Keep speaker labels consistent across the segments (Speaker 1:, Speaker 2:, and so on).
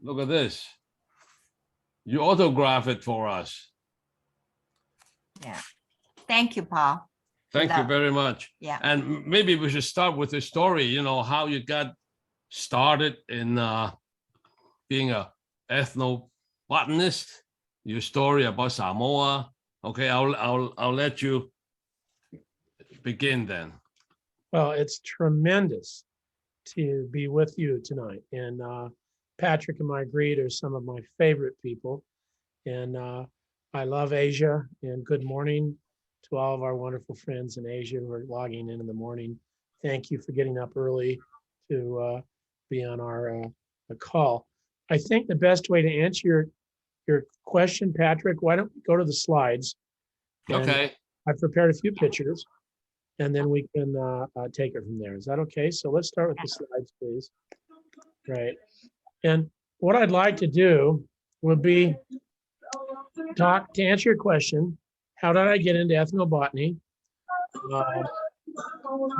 Speaker 1: Look at this. You autograph it for us.
Speaker 2: Yeah. Thank you, Paul.
Speaker 1: Thank you very much.
Speaker 2: Yeah.
Speaker 1: And maybe we should start with the story, you know, how you got started in being a ethnobotanist, your story about Samoa. Okay, I'll let you begin then.
Speaker 3: Well, it's tremendous to be with you tonight. And Patrick and Marguerite are some of my favorite people. And I love Asia, and good morning to all of our wonderful friends in Asia who are logging in the morning. Thank you for getting up early to be on our call. I think the best way to answer your question, Patrick, why don't we go to the slides? And
Speaker 1: Okay.
Speaker 3: I've prepared a few pictures, and then we can take it from there. Is that okay? So let's start with the slides, please. Right. And what I'd like to do would be to answer your question, how did I get into ethnobotany? Let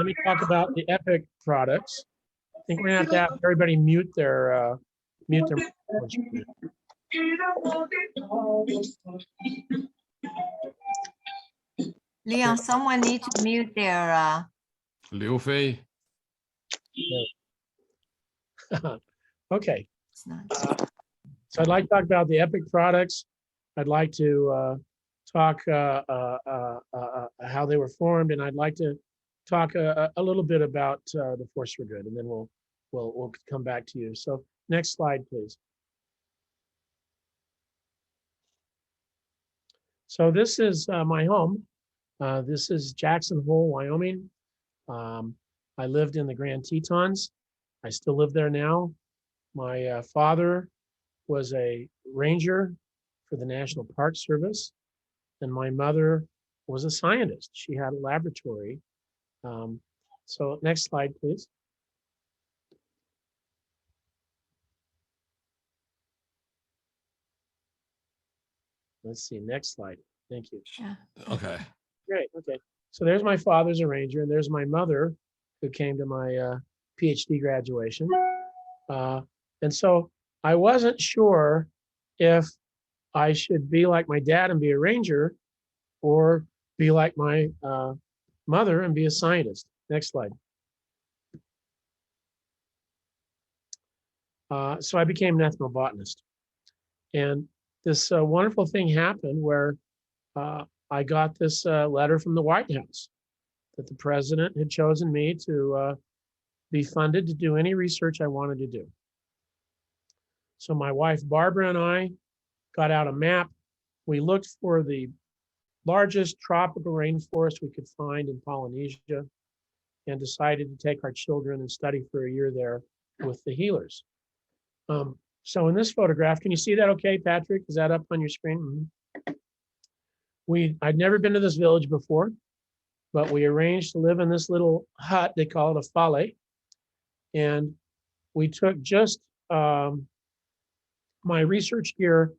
Speaker 3: me talk about the EPIC products. I think we're gonna have everybody mute their microphones.
Speaker 2: Leon, someone needs to mute their
Speaker 1: Liu Fei.
Speaker 3: Okay.
Speaker 2: it's not.
Speaker 3: So I'd like to talk about the EPIC products. I'd like to talk how they were formed, and I'd like to talk a little bit about the Force for Good, and then we'll come back to you. So next slide, please. So this is my home. This is Jackson Hole, Wyoming. I lived in the Grand Tetons. I still live there now. My father was a ranger for the National Park Service, and my mother was a scientist. She had a laboratory. So next slide, please. Let's see, next slide. Thank you.
Speaker 2: Yeah.
Speaker 1: Okay.
Speaker 3: Great, okay. So there's my father's a ranger, and there's my mother who came to my PhD graduation. And so I wasn't sure if I should be like my dad and be a ranger, or be like my mother and be a scientist. Next slide. So I became an ethnobotanist. And this wonderful thing happened where I got this letter from the White House that the president had chosen me to be funded to do any research I wanted to do. So my wife, Barbara, and I got out a map. We looked for the largest tropical rainforest we could find in Polynesia and decided to take our children and study for a year there with the healers. So in this photograph, can you see that okay, Patrick? Is that up on your screen? Mm-hmm. I'd never been to this village before, but we arranged to live in this little hut. They call it a fale. And we took just my research gear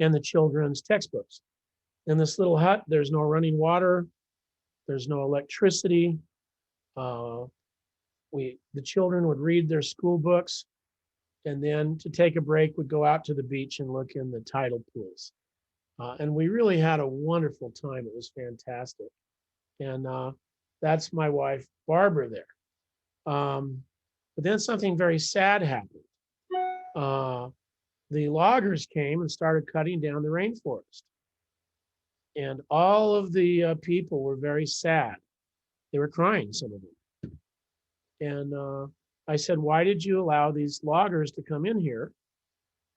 Speaker 3: and the children's textbooks. In this little hut, there's no running water, there's no electricity. The children would read their school books, and then to take a break, would go out to the beach and look in the tidal pools. And we really had a wonderful time. It was fantastic. And that's my wife, Barbara, there. But then something very sad happened. The loggers came and started cutting down the rainforest. And all of the people were very sad. They were crying, some of them. And I said, why did you allow these loggers to come in here?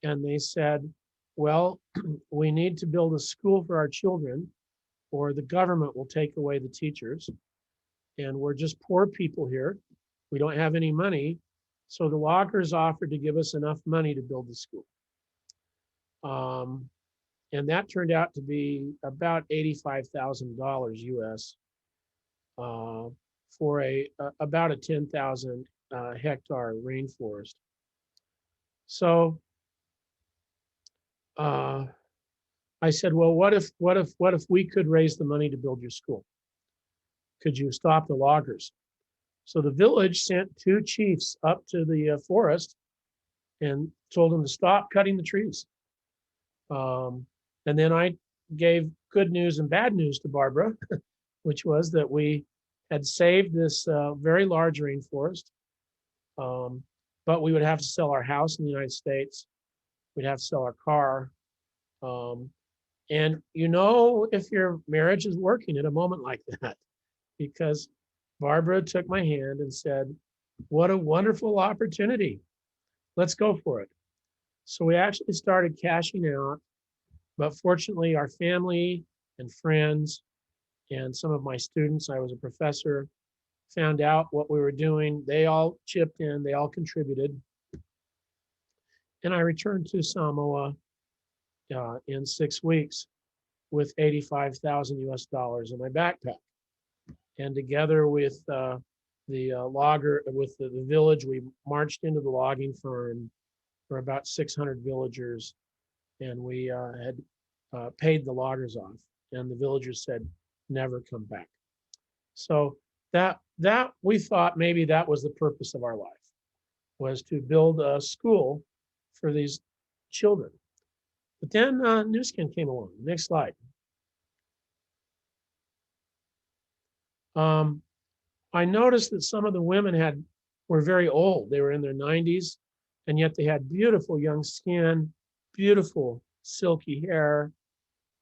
Speaker 3: And they said, well, we need to build a school for our children, or the government will take away the teachers. And we're just poor people here. We don't have any money. So the loggers offered to give us enough money to build the school. And that turned out to be about $85,000 US for about a 10,000 hectare rainforest. So I said, well, what if we could raise the money to build your school? Could you stop the loggers? So the village sent 2 chiefs up to the forest, and told them to stop cutting the trees. And then I gave good news and bad news to Barbara, which was that we had saved this very large rainforest, but we would have to sell our house in the United States. We'd have to sell our car. And you know if your marriage is working at a moment like that, because Barbara took my hand and said, what a wonderful opportunity. Let's go for it. So we actually started cashing out, but fortunately our family and friends and some of my students, I was a professor, found out what we were doing. They all chipped in, they all contributed. And I returned to Samoa in 6 weeks with 85,000 US dollars in my backpack. And together with the village, we marched into the logging firm for about 600 villagers, and we had paid the loggers off. And the villagers said, never come back. So that we thought maybe that was the purpose of our life, was to build a school for these children. But then Nu Skin came along. Next slide. I noticed that some of the women were very old. They were in their 90s, and yet they had beautiful young skin, beautiful silky hair.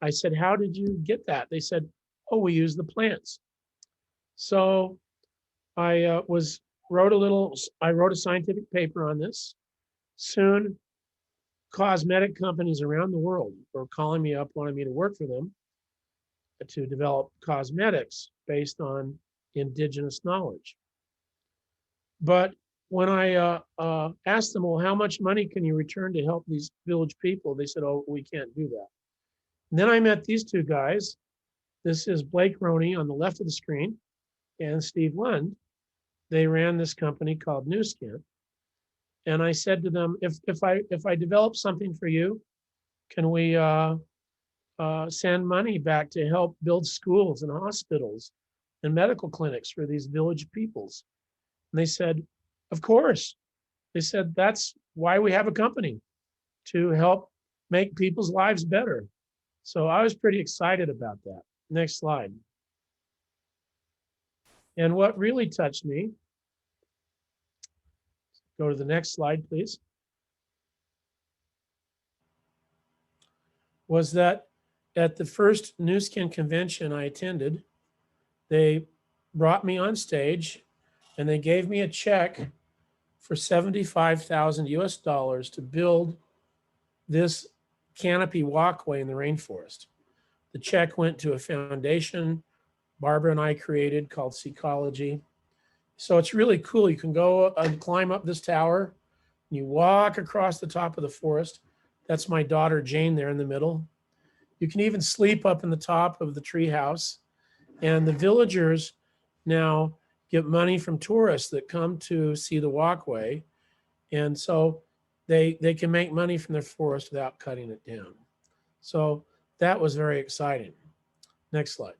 Speaker 3: I said, how did you get that? They said, oh, we use the plants. So I wrote a scientific paper on this. Soon, cosmetic companies around the world were calling me up, wanting me to work for them to develop cosmetics based on indigenous knowledge. But when I asked them, well, how much money can you return to help these village people? They said, oh, we can't do that. And then I met these two guys. This is Blake Roney on the left of the screen and Steve Lund. They ran this company called Nu Skin. And I said to them, if I develop something for you, can we send money back to help build schools and hospitals and medical clinics for these village peoples? And they said, of course. They said, that's why we have a company, to help make people's lives better. So I was pretty excited about that. Next slide. And what really touched me, go to the next slide, please, was that at the first Nu Skin convention I attended, they brought me on stage and they gave me a check for 75,000 US dollars to build this canopy walkway in the rainforest. The check went to a foundation Barbara and I created called Seecology. So it's really cool. You can go and climb up this tower, and you walk across the top of the forest. That's my daughter Jane there in the middle. You can even sleep up in the top of the tree house. And the villagers now get money from tourists that come to see the walkway. And so they can make money from their forest without cutting it down. So that was very exciting. Next slide.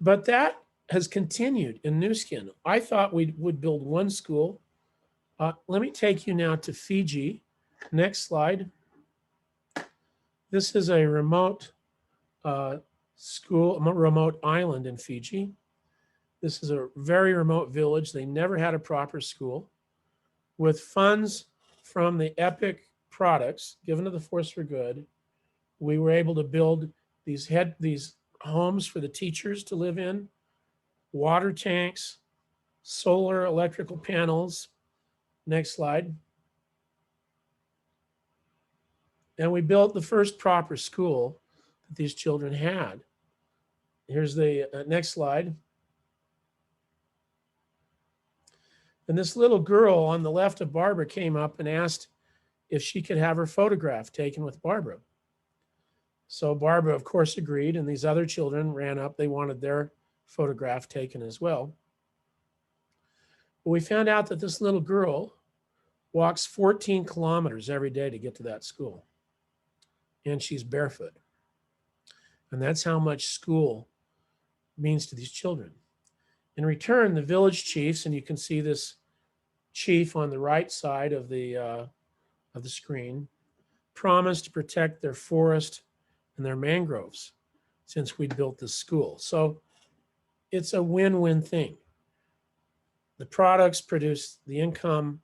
Speaker 3: But that has continued in Nu Skin. I thought we would build one school. Let me take you now to Fiji. Next slide. This is a remote school, a remote island in Fiji. This is a very remote village. They never had a proper school. With funds from the EPIC products given to the Force for Good, we were able to build these homes for the teachers to live in, water tanks, solar electrical panels. Next slide. And we built the first proper school that these children had. Here's the next slide. And this little girl on the left of Barbara came up and asked if she could have her photograph taken with Barbara. So Barbara, of course, agreed, and these other children ran up. They wanted their photograph taken as well. But we found out that this little girl walks 14 kilometers every day to get to that school. And she's barefoot. And that's how much school means to these children. In return, the village chiefs, and you can see this chief on the right side of the screen promised to protect their forest and their mangroves since we built this school. So it's a win-win thing. The products produce the income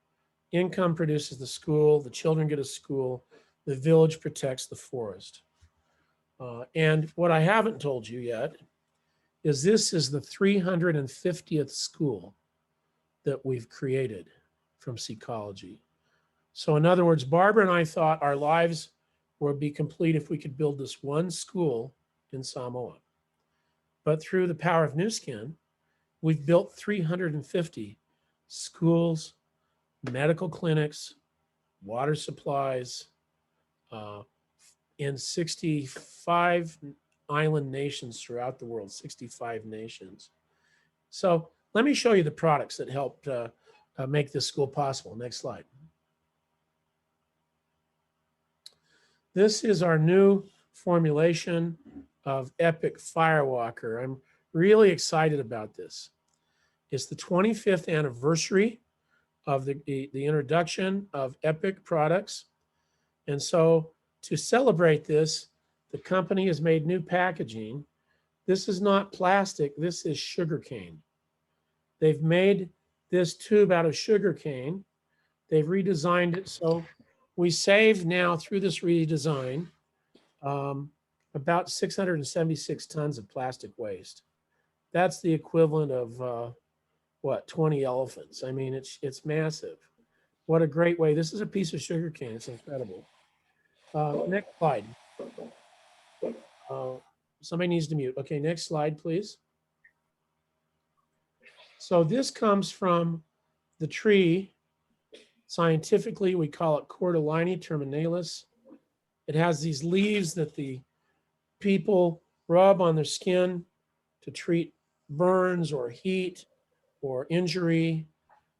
Speaker 3: produces the school, the children get a school, the village protects the forest. And what I haven't told you yet is this is the 350th school that we've created from Seacology. So in other words, Barbara and I thought our lives would be complete if we could build this one school in Samoa. But through the power of Nu Skin, we've built 350 schools, medical clinics, water supplies, in 65 island nations throughout the world, 65 nations. So let me show you the products that helped make this school possible. Next slide. This is our new formulation of Epic Firewalker. I'm really excited about this. It's the 25th anniversary of the introduction of Epic products. And so to celebrate this, the company has made new packaging. This is not plastic, this is sugarcane. They've made this tube out of sugarcane. They've redesigned it so we save now through this redesign about 676 tons of plastic waste. That's the equivalent of what, 20 elephants. I mean, it's massive. What a great way. This is a piece of sugarcane. It's incredible. Next slide. Somebody needs to mute. Okay, next slide, please. So this comes from the tree. Scientifically, we call it Cordyline terminalis. It has these leaves that the people rub on their skin to treat burns or heat or injury.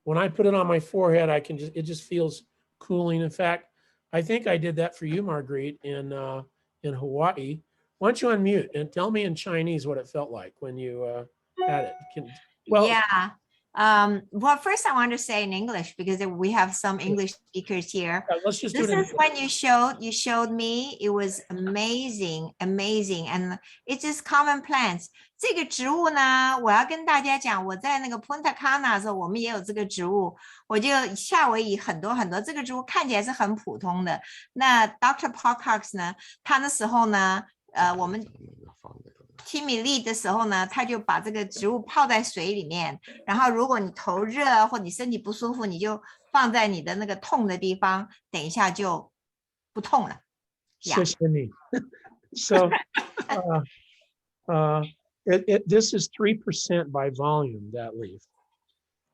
Speaker 3: When I put it on my forehead, it just feels cooling. In fact, I think I did that for you, Marguerite, in Hawaii. Why don't you unmute and tell me in Chinese what it felt like when you had it?
Speaker 2: Yeah. Well, first I want to say in English because we have some English speakers here.
Speaker 3: Let's just do
Speaker 2: This
Speaker 3: it.
Speaker 2: is when you showed me. It was amazing, and it's just common plants. 这个植物呢，我要跟大家讲，我在那个 Punta Cana 的时候，我们也有这个植物。我就夏威夷很多，这个植物看起来是很普通的。那 Dr. Paul Cox 呢，他那时候呢，我们 Timmy Lee 的时候呢，他就把这个植物泡在水里面，然后如果你头热或你身体不舒服，你就放在你的那个痛的地方，等一下就不痛了。
Speaker 3: 谢谢你。So this is 3% by volume, that leaf.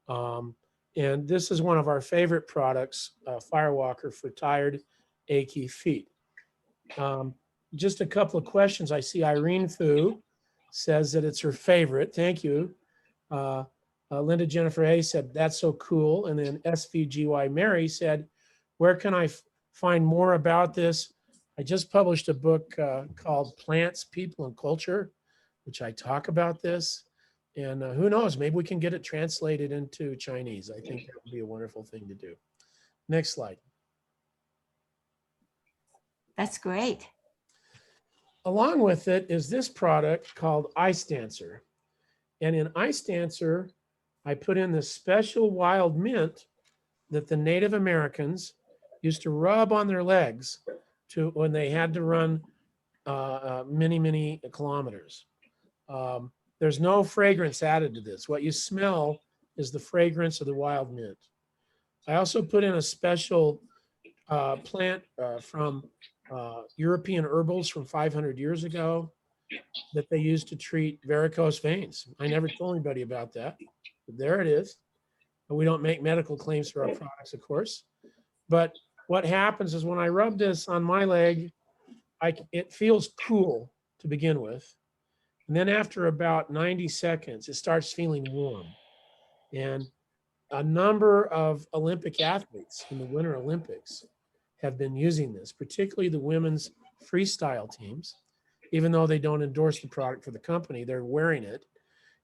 Speaker 3: And this is one of our favorite products, Firewalker for tired, achy feet. Just a couple of questions. I see Irene Fu says that it's her favorite. Thank you. Linda Jennifer A said, that's so cool. And then SVGY Mary said, where can I find more about this? I just published a book called Plants, People, and Culture, which I talk about this. And who knows, maybe we can get it translated into Chinese. I think that would be a wonderful thing to do. Next slide.
Speaker 2: That's great.
Speaker 3: Along with it is this product called Ice Dancer. And in Ice Dancer, I put in this special wild mint that the Native Americans used to rub on their legs when they had to run many, many kilometers. There's no fragrance added to this. What you smell is the fragrance of the wild mint. I also put in a special plant from European herbals from 500 years ago that they used to treat varicose veins. I never told anybody about that, but there it is. We don't make medical claims for our products, of course. But what happens is when I rub this on my leg, it feels cool to begin with. And then after about 90 seconds, it starts feeling warm. And a number of Olympic athletes in the Winter Olympics have been using this, particularly the women's freestyle teams. Even though they don't endorse the product for the company, they're wearing it.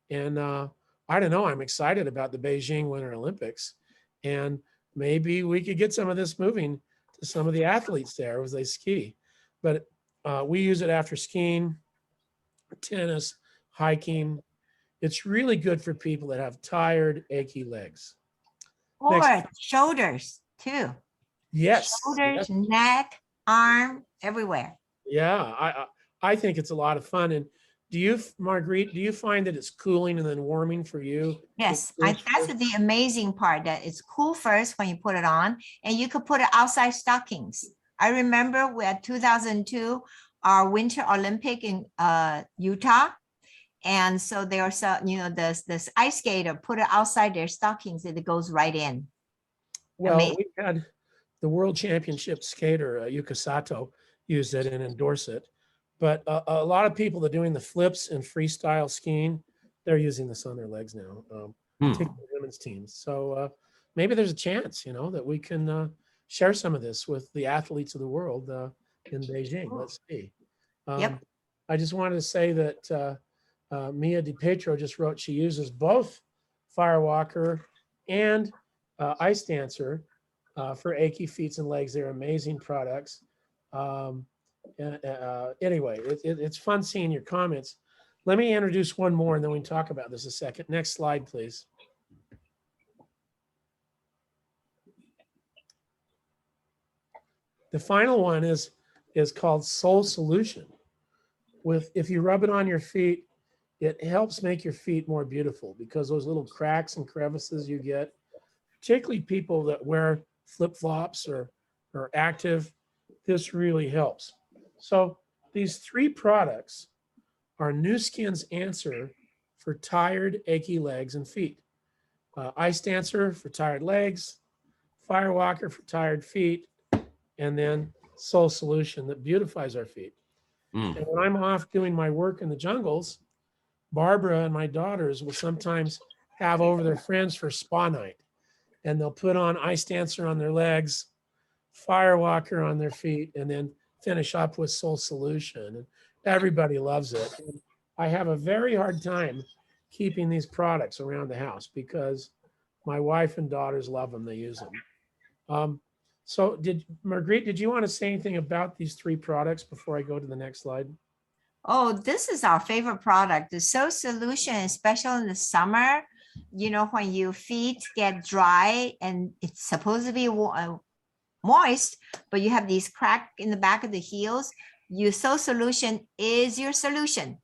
Speaker 3: And I don't know, I'm excited about the Beijing Winter Olympics. And maybe we could get some of this moving to some of the athletes there as they ski. But we use it after skiing, tennis, hiking. It's really good for people that have tired, achy legs.
Speaker 2: Or
Speaker 3: Next.
Speaker 2: shoulders too.
Speaker 3: Yes.
Speaker 2: Shoulders,
Speaker 3: Yes.
Speaker 2: neck, arm, everywhere.
Speaker 3: Yeah, I think it's a lot of fun. And do you, Marguerite, do you find that it's cooling and then warming for you?
Speaker 2: Yes,
Speaker 3: It's
Speaker 2: that's the amazing part, that it's cool first when you put it on, and you could put it outside stockings. I remember we had 2002, our Winter Olympic in Utah. And so there was, this ice skater put it outside their stockings and it goes right in.
Speaker 3: Well,
Speaker 2: Amazing.
Speaker 3: we had the world championship skater, Yuka Sato, use it and endorse it. But a lot of people that are doing the flips and freestyle skiing, they're using this on their legs now, particularly women's teams. So maybe there's a chance, that we can share some of this with the athletes of the world in Beijing. Let's see.
Speaker 2: Yep.
Speaker 3: I just wanted to say that Mia DiPietro just wrote she uses both Firewalker and Ice Dancer for achy feet and legs. They're amazing products. Anyway, it's fun seeing your comments. Let me introduce one more and then we can talk about this a second. Next slide, please. The final one is called Soul Solution. If you rub it on your feet, it helps make your feet more beautiful, because those little cracks and crevices you get, particularly people that wear flip-flops or are active, this really helps. So these 3 products are Nu Skin's answer for tired, achy legs and feet. Ice Dancer for tired legs, Firewalker for tired feet, and then Soul Solution that beautifies our feet. And when I'm off doing my work in the jungles, Barbara and my daughters will sometimes have over their friends for spa night, and they'll put on Ice Dancer on their legs, Firewalker on their feet, and then finish up with Soul Solution. And everybody loves it. And I have a very hard time keeping these products around the house because my wife and daughters love them. They use them. So Marguerite, did you want to say anything about these 3 products before I go to the next slide?
Speaker 2: Oh, this is our favorite product. The Soul Solution, especially in the summer, when your feet get dry and it's supposed to be moist, but you have these cracks in the back of the heels, your Soul Solution is your solution.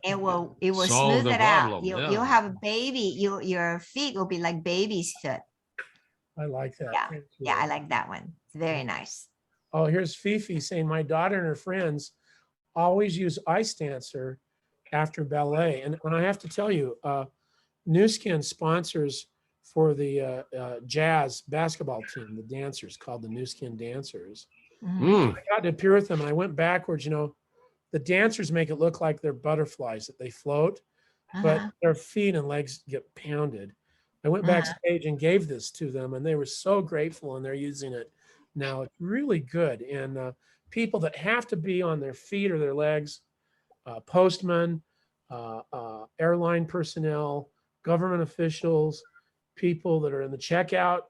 Speaker 2: It will
Speaker 1: Solve
Speaker 2: smooth
Speaker 1: the
Speaker 2: it out.
Speaker 1: problem,
Speaker 2: You'll
Speaker 1: yeah.
Speaker 2: have a baby. Your feet will be like baby's foot.
Speaker 3: I like that.
Speaker 2: Yeah.
Speaker 3: Thank you.
Speaker 2: Yeah, I like that one. It's very nice.
Speaker 3: Oh, here's Fifi saying, my daughter and her friends always use Ice Dancer after ballet. And I have to tell you, Nu Skin sponsors for the jazz basketball team, the dancers, called the Nu Skin Dancers.
Speaker 2: Mhm.
Speaker 3: I got to appear with them and I went backwards. The dancers make it look like they're butterflies, that they float, but
Speaker 2: Uh-huh.
Speaker 3: their feet and legs get pounded. I went backstage and gave this to them and they were so grateful, and they're using it now. It's really good. And people that have to be on their feet or their legs, postmen, airline personnel, government officials, people that are in the checkout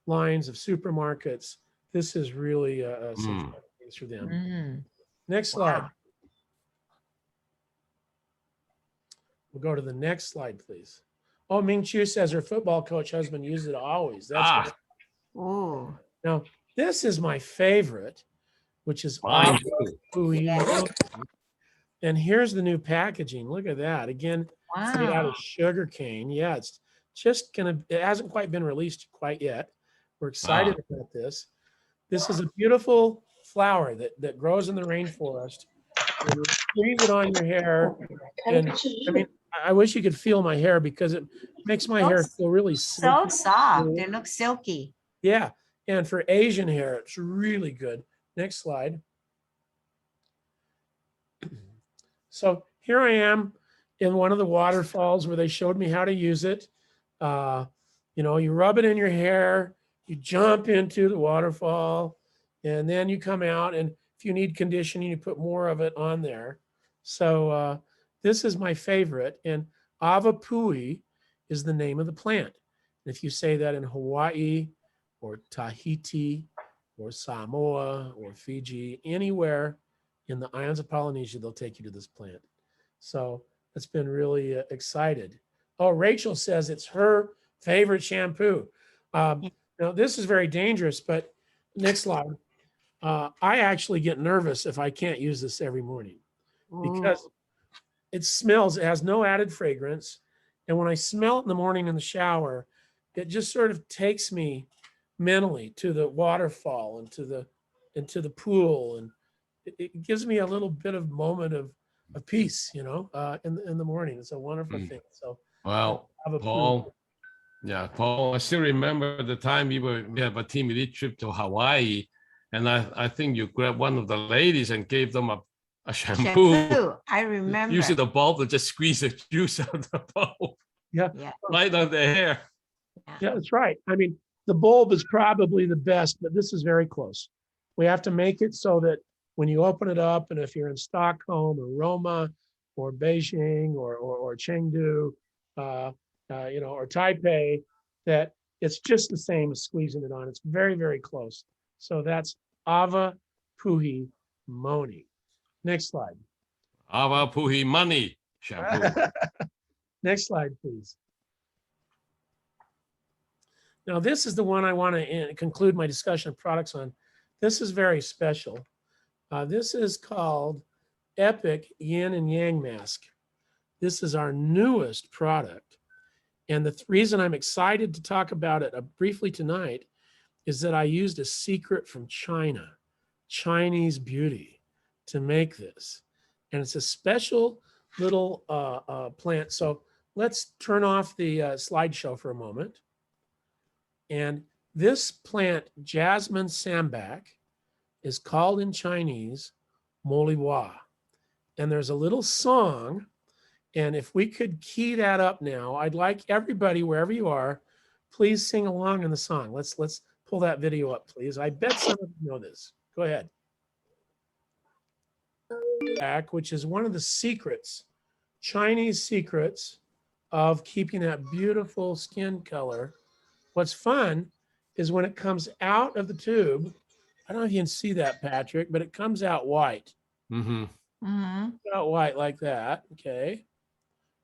Speaker 3: lines of supermarkets, this is really some fun things for them.
Speaker 2: Mhm.
Speaker 3: Next slide.
Speaker 2: Wow.
Speaker 3: We'll go to the next slide, please. Oh, Ming Chu says her football coach husband used it always. That's great.
Speaker 2: Oh,
Speaker 3: Now, this is my favorite, which is
Speaker 1: Mine
Speaker 3: Pui. And here's the new packaging. Look at that. Again, made out
Speaker 2: wow.
Speaker 3: of sugar cane. Yeah, it's just it hasn't quite been released quite yet. We're excited about this. This is a beautiful flower that grows in the rainforest. You squeeze it on your hair. And I mean, I wish you could feel my hair because it makes my hair feel really
Speaker 2: So
Speaker 3: silky.
Speaker 2: soft. They look silky.
Speaker 3: Yeah. And for Asian hair, it's really good. Next slide. So here I am in one of the waterfalls where they showed me how to use it. You rub it in your hair, you jump into the waterfall, and then you come out. And if you need conditioning, you put more of it on there. So this is my favorite. And Ava Pui is the name of the plant. If you say that in Hawaii or Tahiti or Samoa or Fiji, anywhere in the islands of Polynesia, they'll take you to this plant. So it's been really excited. Oh, Rachel says it's her favorite shampoo. Now this is very dangerous, but next slide. I actually get nervous if I can't use this every morning because it smells, it has no added fragrance. And when I smell it in the morning in the shower, it just sort of takes me mentally to the waterfall and to the pool. And it gives me a little bit of moment of peace, you know, in the morning. It's a wonderful thing. So
Speaker 1: well, Paul, yeah, Paul, I still remember the time we have a team elite trip to Hawaii, and I think you grabbed one of the ladies and gave them a shampoo.
Speaker 2: I remember.
Speaker 1: Using the bulb to just squeeze the juice out of the bulb.
Speaker 3: Yeah.
Speaker 1: Right on the hair.
Speaker 3: Yeah, that's right. I mean, the bulb is probably the best, but this is very close. We have to make it so that when you open it up, and if you're in Stockholm or Roma or Beijing or Chengdu, you know, or Taipei, that it's just the same as squeezing it on. It's very, very close. So that's Ava Puhi Moni. Next slide.
Speaker 1: Ava Puhi Money shampoo.
Speaker 3: Next slide, please. Now, this is the one I want to conclude my discussion of products on. This is very special. This is called Epic Yin and Yang Mask. This is our newest product. And the reason I'm excited to talk about it briefly tonight is that I used a secret from China, Chinese beauty, to make this. And it's a special little plant. So let's turn off the slideshow for a moment. And this plant, Jasmine Sambac, is called in Chinese Moliwa. And there's a little song. And if we could key that up now, I'd like everybody, wherever you are, please sing along in the song. Let's pull that video up, please. I bet some of you know this. Go ahead. Which is one of the secrets, Chinese secrets of keeping that beautiful skin color. What's fun is when it comes out of the tube, I don't know if you can see that, Patrick, but it comes out white. Out white like that, okay?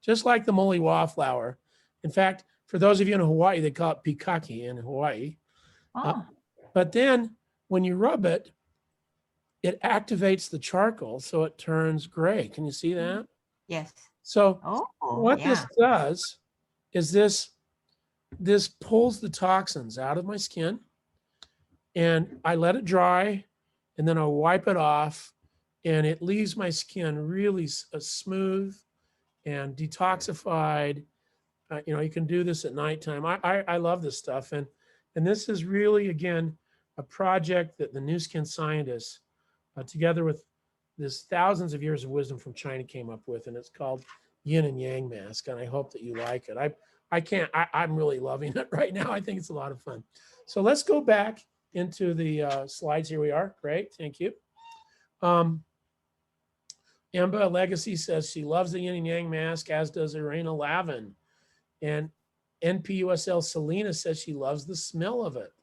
Speaker 3: Just like the Moliwa flower. In fact, for those of you in Hawaii, they call it pikaki in Hawaii. But then when you rub it, it activates the charcoal, so it turns gray. Can you see that?
Speaker 2: Yes.
Speaker 3: So what this does is this pulls the toxins out of my skin, and I let it dry, and then I wipe it off, and it leaves my skin really smooth and detoxified. You know, you can do this at nighttime. I love this stuff, and this is really, again, a project that the New Skin scientists, together with this thousands of years of wisdom from China, came up with, and it's called Yin and Yang Mask, and I hope that you like it. I'm really loving it right now. I think it's a lot of fun. So let's go back into the slides. Here we are. Great, thank you. Emba Legacy says she loves the Yin and Yang Mask, as does Irena Lavin. And NPUSL Selena says she loves the smell of it.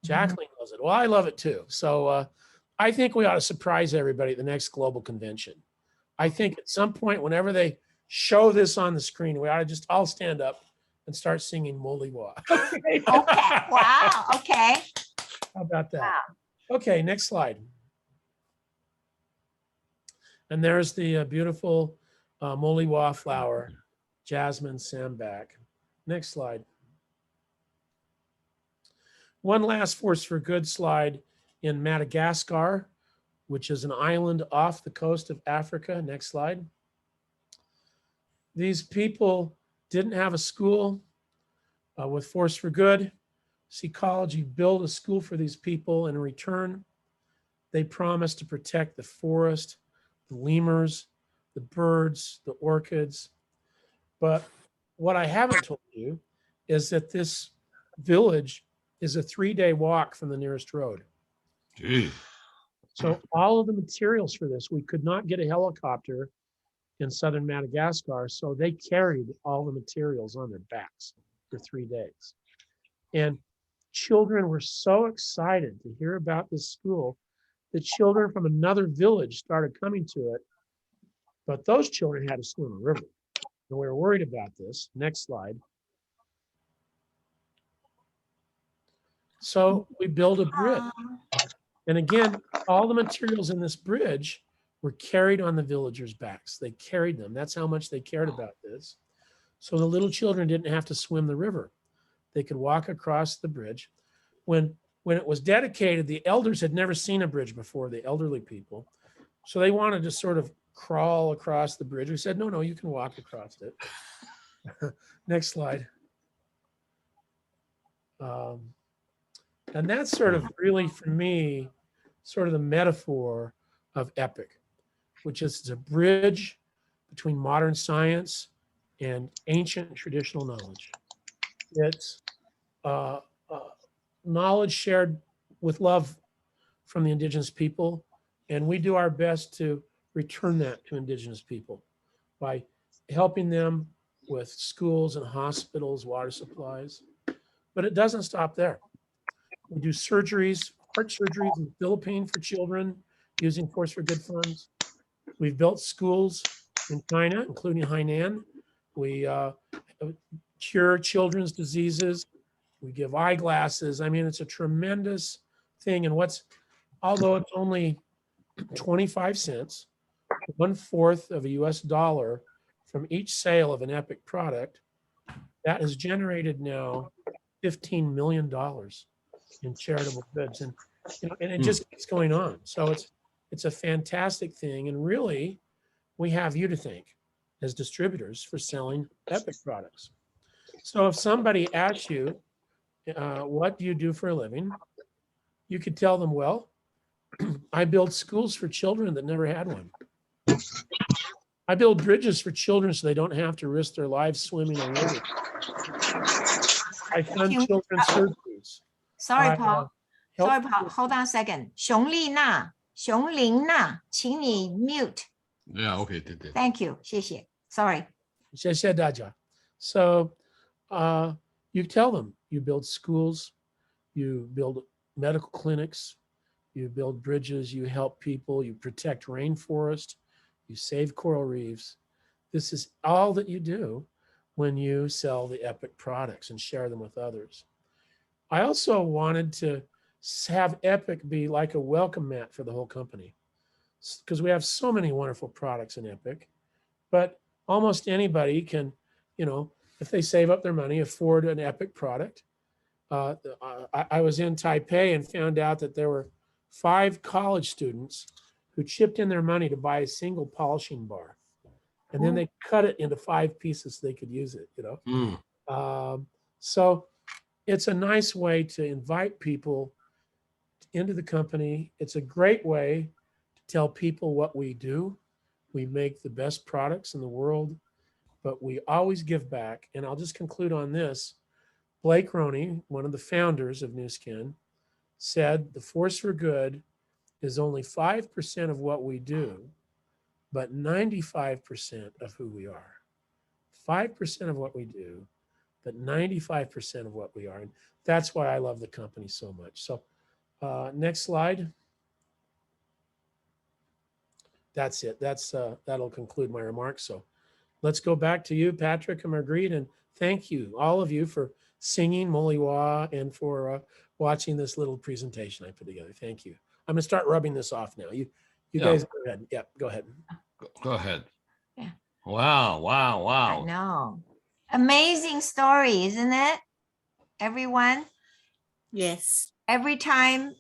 Speaker 3: Jacqueline loves it. Well, I love it too. So I think we ought to surprise everybody at the next global convention. I think at some point, whenever they show this on the screen, we ought to just all stand up and start singing Moliwa.
Speaker 2: Okay. Wow. Okay.
Speaker 3: How about that?
Speaker 2: Wow.
Speaker 3: Okay, next slide. And there's the beautiful Moliwa flower, Jasmine Sambac. Next slide. One last Force for Good slide in Madagascar, which is an island off the coast of Africa. Next slide. These people didn't have a school. With Force for Good, Ecology built a school for these people. In return, they promised to protect the forest, the lemurs, the birds, the orchids. But what I haven't told you is that this village is a 3-day walk from the nearest road.
Speaker 1: Gee.
Speaker 3: So all of the materials for this, we could not get a helicopter in southern Madagascar, so they carried all the materials on their backs for 3 days. And children were so excited to hear about this school that children from another village started coming to it. But those children had to swim a river. And we were worried about this. Next slide. So we built a bridge. And again, all the materials in this bridge were carried on the villagers' backs. They carried them. That's how much they cared about this. So the little children didn't have to swim the river. They could walk across the bridge. When it was dedicated, the elders had never seen a bridge before, the elderly people. So they wanted to sort of crawl across the bridge. We said, no, you can walk across it. Next slide. And that's sort of really, for me, sort of the metaphor of EPIC, which is it's a bridge between modern science and ancient traditional knowledge. It's knowledge shared with love from the indigenous people, and we do our best to return that to indigenous people by helping them with schools and hospitals, water supplies. But it doesn't stop there. We do surgeries, heart surgeries in the Philippines for children using Force for Good funds. We've built schools in China, including Hainan. We cure children's diseases. We give eyeglasses. I mean, it's a tremendous thing. And although it's only 25 cents, 1/4 of a US dollar from each sale of an EPIC product, that has generated now $15 million in charitable goods. And, and it just keeps going on. So it's a fantastic thing. And really, we have you to thank as distributors for selling EPIC products. So if somebody asks you, what do you do for a living? You could tell them, well, I build schools for children that never had one. I build bridges for children so they don't have to risk their lives swimming a river. I fund children's surgeries.
Speaker 2: Sorry, Paul. Sorry, Paul. Hold on a second. 熊丽娜，请你 mute.
Speaker 1: Yeah, okay.
Speaker 2: Thank you. 谢谢. Sorry.
Speaker 3: 谢谢大家. So you tell them you build schools, you build medical clinics, you build bridges, you help people, you protect rainforest, you save coral reefs. This is all that you do when you sell the EPIC products and share them with others. I also wanted to have EPIC be like a welcome mat for the whole company, because we have so many wonderful products in EPIC, but almost anybody can, if they save up their money, afford an EPIC product. I was in Taipei and found out that there were 5 college students who chipped in their money to buy a single polishing bar. And then they cut it into 5 pieces so they could use it, So it's a nice way to invite people into the company. It's a great way to tell people what we do. We make the best products in the world, but we always give back. And I'll just conclude on this. Blake Roney, one of the founders of Nu Skin, said the force for good is only 5% of what we do, but 95% of who we are. 5% of what we do, but 95% of what we are. And that's why I love the company so much. So next slide. That's it. That'll conclude my remarks. So let's go back to you, Patrick and Marguerite, and thank you, all of you, for singing Moliwa and for watching this little presentation I put together. Thank you. I'm gonna start rubbing this off now. You guys go ahead. Yeah, go ahead.
Speaker 1: Go ahead.
Speaker 2: Yeah.
Speaker 1: Wow.
Speaker 2: I know. Amazing story, isn't it? Everyone?
Speaker 4: Yes.
Speaker 2: Every time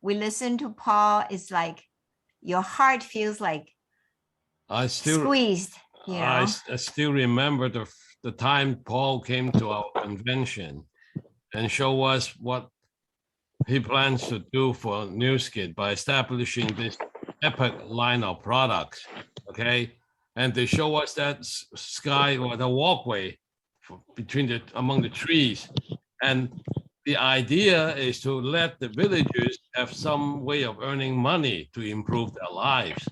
Speaker 2: we listen to Paul, it's like your heart feels like squeezed.
Speaker 1: I still remember the time Paul came to our convention and show us what he plans to do for Nu Skin by establishing this EPIC line of products, okay? And they show us that sky or the walkway among the trees. And the idea is to let the villagers have some way of earning money to improve their lives.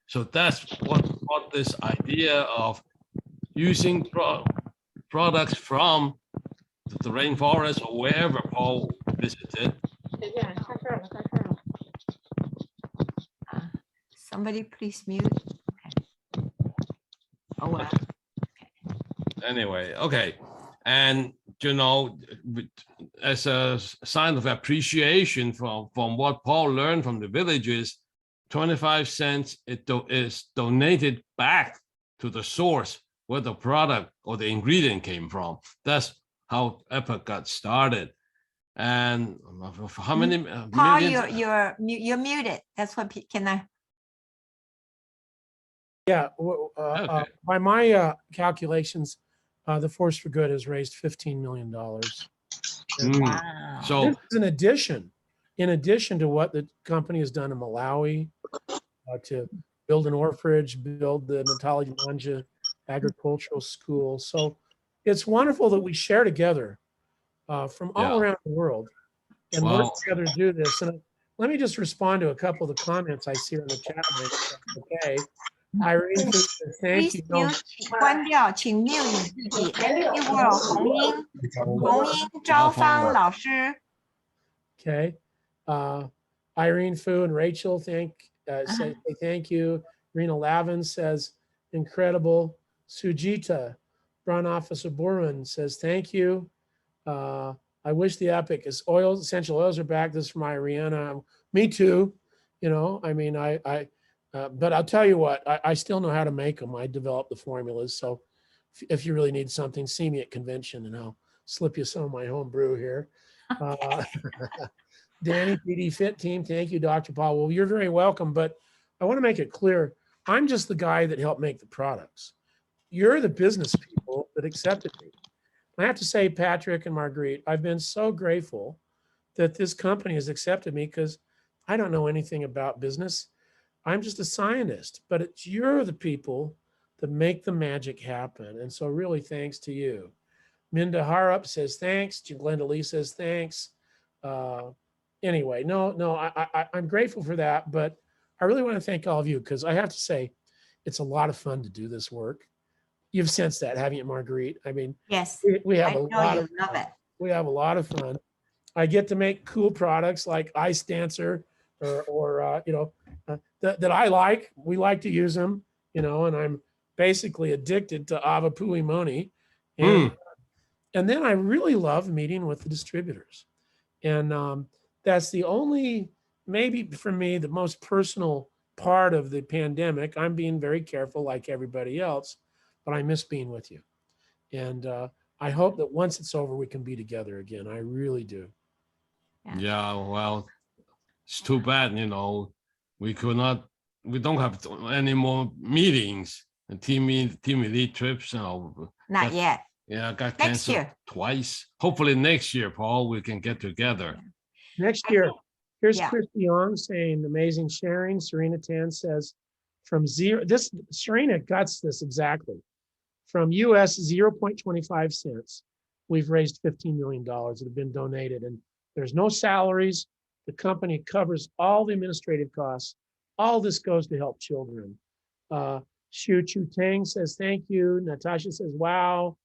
Speaker 1: So that's what this idea of using products from the rainforest or wherever Paul visited.
Speaker 2: Somebody please mute. Okay. Oh well.
Speaker 1: Anyway, okay. And, you know, as a sign of appreciation from what Paul learned from the villages, 25 cents is donated back to the source where the product or the ingredient came from. That's how Epic got started. And how many
Speaker 2: Paul,
Speaker 1: millions?
Speaker 2: you're muted. That's what can I?
Speaker 3: Yeah,
Speaker 1: Okay.
Speaker 3: by my calculations, the Force for Good has raised $15 million.
Speaker 2: Wow.
Speaker 1: So
Speaker 3: This is in addition to what the company has done in Malawi, to build an orphanage, build the Natali Manja Agricultural School. So it's wonderful that we share together from all
Speaker 1: Yeah.
Speaker 3: around the world and
Speaker 1: Wow.
Speaker 3: work together to do this. And let me just respond to a couple of the comments I see on the chat line. Okay. Irene says, thank
Speaker 2: Please
Speaker 3: you.
Speaker 2: mute，关掉，请 mute 你自己。Empty World 红英招芳老师。
Speaker 3: Okay. Irene Fu and Rachel say thank you. Rena Lavin says, incredible. Sujita, Brown Officer Borman says, thank you. I wish the Epic is essential oils are back. This is from Ariana. Me too. You know, I mean, but I'll tell you what, I still know how to make them. I developed the formulas. So if you really need something, see me at convention and I'll slip you some of my home brew here. Danny, PD Fit Team, thank you, Dr. Paul. Well, you're very welcome, but I want to make it clear, I'm just the guy that helped make the products. You're the business people that accepted me. I have to say, Patrick and Marguerite, I've been so grateful that this company has accepted me because I don't know anything about business. I'm just a scientist, but you're the people that make the magic happen. And so really thanks to you. Minda Harup says thanks. Glenda Lee says thanks. Anyway, I'm grateful for that, but I really want to thank all of you because I have to say, it's a lot of fun to do this work. You've sensed that, haven't you, Marguerite? I mean,
Speaker 2: Yes,
Speaker 3: we have
Speaker 2: I
Speaker 3: a
Speaker 2: know
Speaker 3: lot
Speaker 2: you
Speaker 3: of
Speaker 2: love
Speaker 3: fun.
Speaker 2: it.
Speaker 3: We have a lot of fun. I get to make cool products like Ice Dancer or that I like. We like to use them, you know, and I'm basically addicted to Ava Pui Moni. And then I really love meeting with the distributors. And that's the only, maybe for me, the most personal part of the pandemic. I'm being very careful like everybody else, but I miss being with you. And I hope that once it's over, we can be together again. I really do.
Speaker 1: Yeah, well, it's too bad, you know, we don't have any more meetings and team elite trips, you know.
Speaker 2: Not yet.
Speaker 1: Yeah, got
Speaker 2: Next
Speaker 1: canceled
Speaker 2: year.
Speaker 1: twice. Hopefully next year, Paul, we can get together.
Speaker 3: Next year. Here's
Speaker 2: Yeah.
Speaker 3: Chris Young saying amazing sharing. Serena Tan says from zero, Serena guts this exactly. From US 0.25 cents, we've raised $15 million that have been donated, and there's no salaries. The company covers all the administrative costs. All this goes to help children. Xu Chu Tang says, thank you. Natasha says, wow.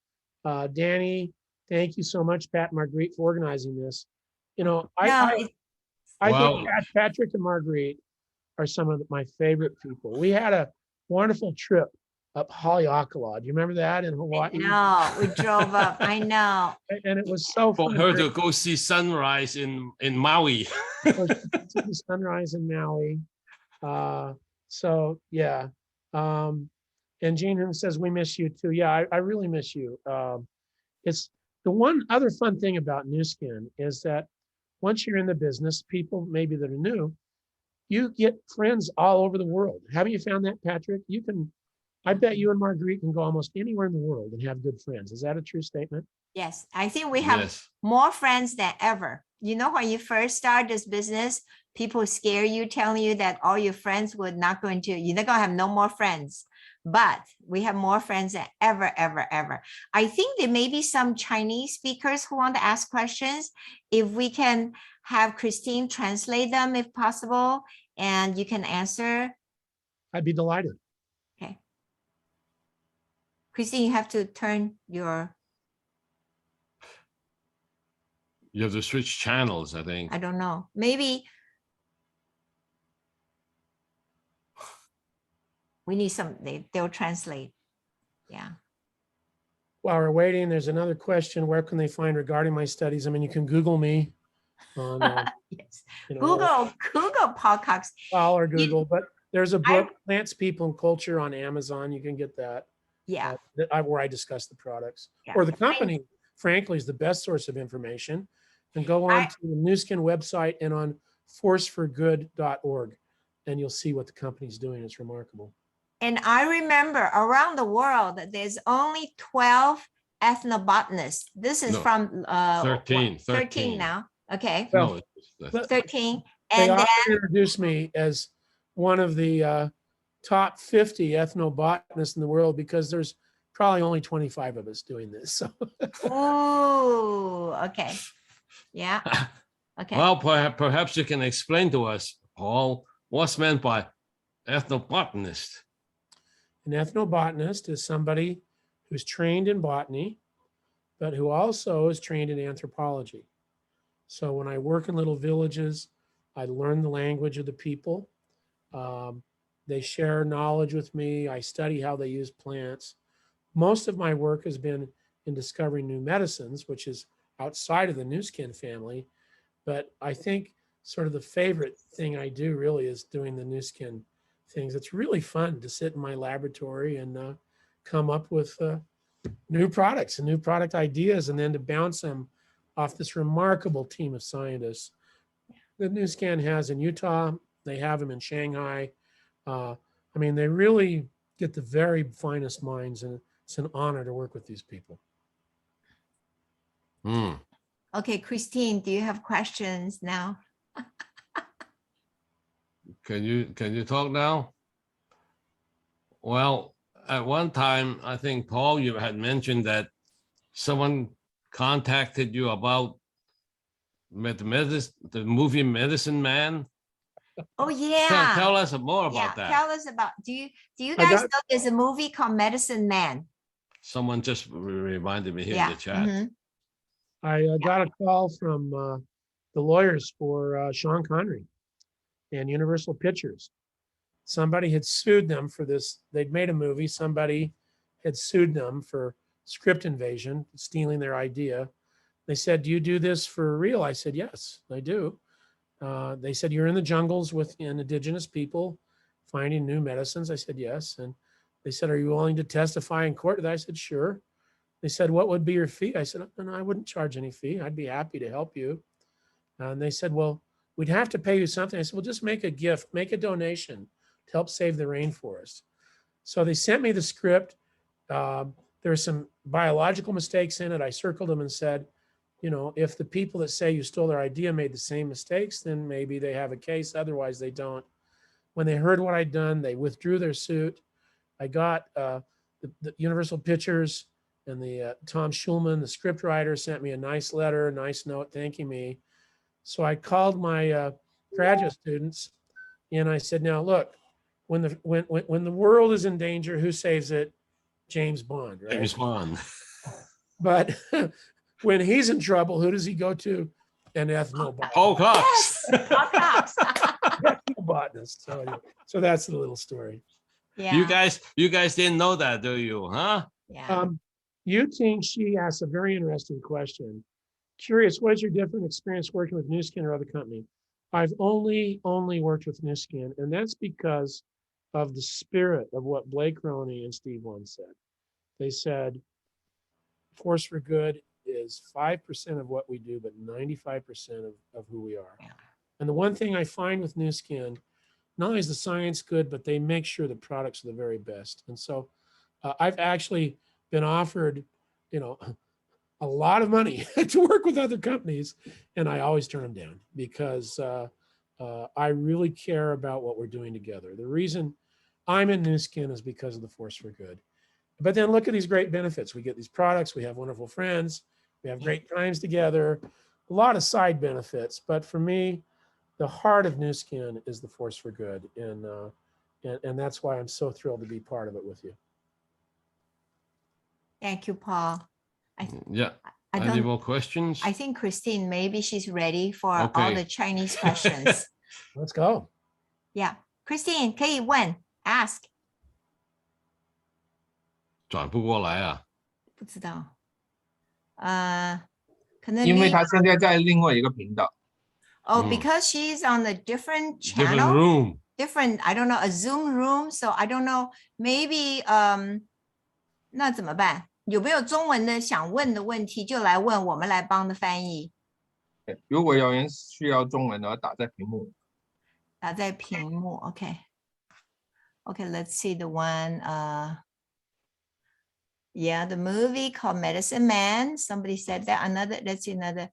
Speaker 3: Danny, thank you so much, Pat and Marguerite, for organizing this. You know, I think Patrick and Marguerite are some of my favorite people. We had a wonderful trip up Haleakala. Do you remember that in Hawaii?
Speaker 2: No, we drove up. I know.
Speaker 3: And it was so
Speaker 1: For
Speaker 3: fun.
Speaker 1: her to go see sunrise in Maui.
Speaker 3: The sunrise in Maui. So yeah. And Jean Hume says, we miss you too. Yeah, I really miss you. It's the one other fun thing about Nu Skin is that once you're in the business, people maybe that are new, you get friends all over the world. Haven't you found that, Patrick? I bet you and Marguerite can go almost anywhere in the world and have good friends. Is that a true statement?
Speaker 2: Yes, I think we have more friends than ever. You know, when you first start this business, people scare you, telling you that all your friends you're not going to have no more friends. But we have more friends than ever, ever, ever. I think there may be some Chinese speakers who want to ask questions. If we can have Christine translate them if possible, and you can answer.
Speaker 3: I'd be delighted.
Speaker 2: Okay. Christine, you have to turn your.
Speaker 1: You have to switch channels, I think.
Speaker 2: I don't know. Maybe we need some, they'll translate. Yeah.
Speaker 3: While we're waiting, there's another question. Where can they find regarding my studies? I mean, you can Google me on,
Speaker 2: Yes.
Speaker 3: you know,
Speaker 2: Google podcasts.
Speaker 3: or Google, but there's a
Speaker 2: I-
Speaker 3: book, Plants, People, and Culture on Amazon. You can get that.
Speaker 2: Yeah.
Speaker 3: Where I discuss the products.
Speaker 2: Yeah.
Speaker 3: Or the company, frankly, is the best source of information. And go on to the Nu Skin website and on forceforgood.org, and you'll see what the company's doing. It's remarkable.
Speaker 2: And I remember around the world, there's only 12 ethnobotanists. This is
Speaker 1: No,
Speaker 2: from
Speaker 1: 13.
Speaker 2: 13 now. Okay.
Speaker 1: No,
Speaker 3: But
Speaker 2: 13.
Speaker 3: they
Speaker 2: And then
Speaker 3: often introduce me as one of the top 50 ethnobotanists in the world because there's probably only 25 of us doing this. So
Speaker 2: ooh, okay. Yeah. Okay.
Speaker 1: well, perhaps you can explain to us, Paul, what's meant by ethnobotanist.
Speaker 3: an ethnobotanist is somebody who's trained in botany, but who also is trained in anthropology. So when I work in little villages, I learn the language of the people. They share knowledge with me. I study how they use plants. Most of my work has been in discovering new medicines, which is outside of the Nu Skin family. But I think sort of the favorite thing I do really is doing the Nu Skin things. It's really fun to sit in my laboratory and come up with new products and new product ideas, and then to bounce them off this remarkable team of scientists that Nu Skin has in Utah. They have them in Shanghai. I mean, they really get the very finest minds, and it's an honor to work with these people.
Speaker 2: Okay, Christine, do you have questions now?
Speaker 1: Can you talk now? Well, at one time, I think, Paul, you had mentioned that someone contacted you about the movie Medicine Man.
Speaker 2: Oh yeah.
Speaker 1: Tell us more about that.
Speaker 2: Tell us about, do you
Speaker 3: I
Speaker 2: guys
Speaker 3: got-
Speaker 2: know there's a movie called Medicine Man?
Speaker 1: Someone just reminded me here in
Speaker 2: Yeah.
Speaker 1: the chat.
Speaker 2: Mhm.
Speaker 3: I got a call from the lawyers for Sean Connery and Universal Pictures. Somebody had sued them for this. They'd made a movie. Somebody had sued them for script invasion, stealing their idea. They said, "Do you do this for real?" I said, "Yes, I do." They said, "You're in the jungles with indigenous people finding new medicines." I said, "Yes." And they said, "Are you willing to testify in court?" I said, "Sure." They said, "What would be your fee?" I said, "No, I wouldn't charge any fee. I'd be happy to help you." And they said, "Well, we'd have to pay you something." I said, "Well, just make a gift, make a donation to help save the rainforest." So they sent me the script. There were some biological mistakes in it. I circled them and said, you know, if the people that say you stole their idea made the same mistakes, then maybe they have a case. Otherwise, they don't. When they heard what I'd done, they withdrew their suit. I got the Universal Pictures and the Tom Schulman, the script writer, sent me a nice letter, a nice note thanking me. So I called my graduate students and I said, "Now look, when the world is in danger, who saves it? James Bond, right?
Speaker 1: James Bond.
Speaker 3: But when he's in trouble, who does he go to? An ethnobotanist."
Speaker 1: Paul Cox.
Speaker 2: Yes, Paul Cox.
Speaker 3: Ethnobotanist. So that's the little story.
Speaker 2: Yeah.
Speaker 1: You guys didn't know that, do you? Huh?
Speaker 2: Yeah.
Speaker 3: Yuting, she asked a very interesting question. Curious, what is your different experience working with Nu Skin or other company? I've only worked with Nu Skin, and that's because of the spirit of what Blake Roney and Steve once said. They said, Force for Good is 5% of what we do, but 95% of who we are.
Speaker 2: Yeah.
Speaker 3: And the one thing I find with Nu Skin, not only is the science good, but they make sure the products are the very best. And so I've actually been offered, you know, a lot of money to work with other companies, and I always turn them down because I really care about what we're doing together. The reason I'm in Nu Skin is because of the Force for Good. But then look at these great benefits. We get these products, we have wonderful friends, we have great times together, a lot of side benefits. But for me, the heart of Nu Skin is the Force for Good. And that's why I'm so thrilled to be part of it with you.
Speaker 2: Thank you, Paul.
Speaker 1: Yeah.
Speaker 2: I
Speaker 1: Any
Speaker 2: don't,
Speaker 1: more questions?
Speaker 2: I think Christine, maybe she's ready for all
Speaker 1: Okay.
Speaker 2: the Chinese questions.
Speaker 3: Let's go.
Speaker 2: Yeah, Christine 可以问 ask
Speaker 1: 转不过来啊。
Speaker 2: 不知道，可能
Speaker 5: 因为
Speaker 2: Lee-
Speaker 5: 他现在在另外一个频道。
Speaker 2: oh because she's on a different
Speaker 1: Different
Speaker 2: channel,
Speaker 1: room.
Speaker 2: different I don't know a Zoom room, so I don't know maybe 那怎么办？有没有中文的想问的问题就来问，我们来帮的翻译，
Speaker 5: 如果有人需要中文的话，打在屏幕。
Speaker 2: 打在屏幕 OK let's see the one yeah, the movie called Medicine Man. Somebody said that. Another, let's see another.